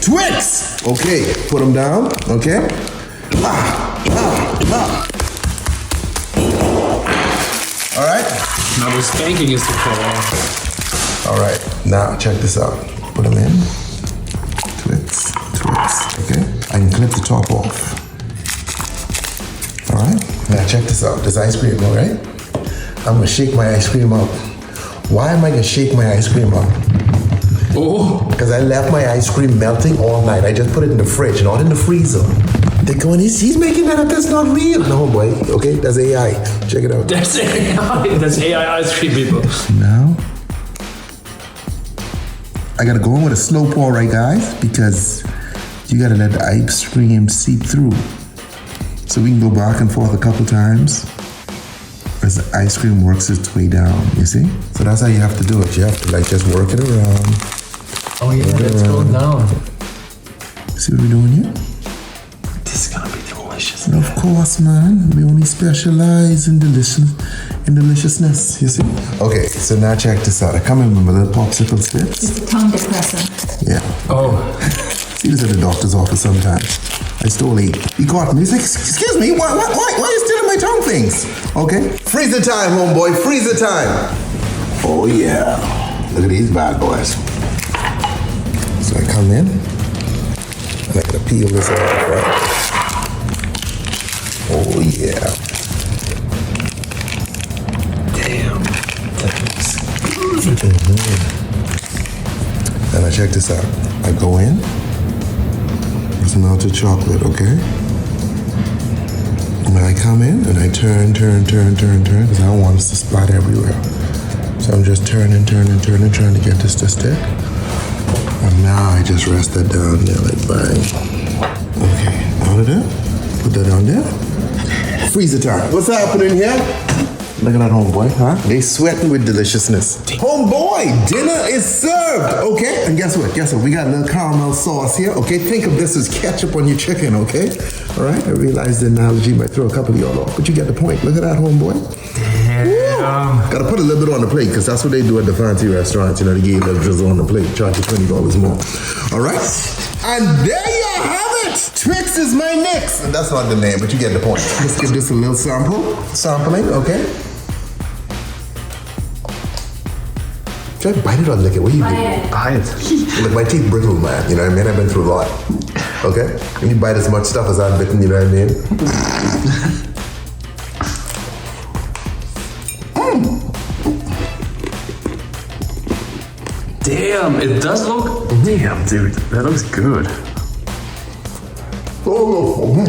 Twix. Okay, put them down. Okay. All right. Now the spanking is the problem. All right. Now check this out. Put them in. Twix. Okay. I can clip the top off. All right. Now check this out. This ice cream, all right? I'm gonna shake my ice cream up. Why am I gonna shake my ice cream up? Oh. Because I left my ice cream melting all night. I just put it in the fridge, not in the freezer. They're going, he's making that up. That's not real. No, boy. Okay, that's AI. Check it out. That's AI. That's AI ice cream, people. Now, I gotta go in with a slow pour, right, guys? Because you gotta let the ice cream seep through. So we can go back and forth a couple times as the ice cream works its way down, you see? So that's how you have to do it. You have to like just work it around. Oh yeah, let's go down. See what we're doing here? This is gonna be delicious. And of course, man, we only specialize in deliciousness, you see? Okay, so now check this out. I come in with my little popsicle sticks. It's a tongue depressor. Yeah. Oh. See this at the doctor's office sometimes. I stole 8. He caught me. He's like, excuse me, why are you stealing my tongue things? Okay. Freeze the time, homeboy. Freeze the time. Oh, yeah. Look at these bad boys. So I come in, and I gotta peel this off, right? Oh, yeah. Damn. That looks And I check this out. I go in. It's melted chocolate, okay? And I come in and I turn, because I don't want this to splat everywhere. So I'm just turning, trying to get this to stick. And now I just rest that down there like bang. Okay, out of there. Put that on there. Freeze the time. What's happening here? Look at that homeboy, huh? They sweating with deliciousness. Homeboy, dinner is served, okay? And guess what? We got a little caramel sauce here, okay? Think of this as ketchup on your chicken, okay? All right, I realize the analogy might throw a couple of y'all off, but you get the point. Look at that, homeboy. damn. Gotta put a little bit on the plate, because that's what they do at the fancy restaurants. You know, they give you a drizzle on the plate, charge you $20 more. All right? And there you have it! Twix is my next. And that's not the name, but you get the point. Let's give this a little sampling, okay? Should I bite it or lick it? What do you do? Buy it. Look, my teeth brittle, man. You know what I mean? I've been through a lot. Okay? When you bite as much stuff as I've bitten, you know what I mean? Damn, it does look. Damn, dude, that looks good. Oh.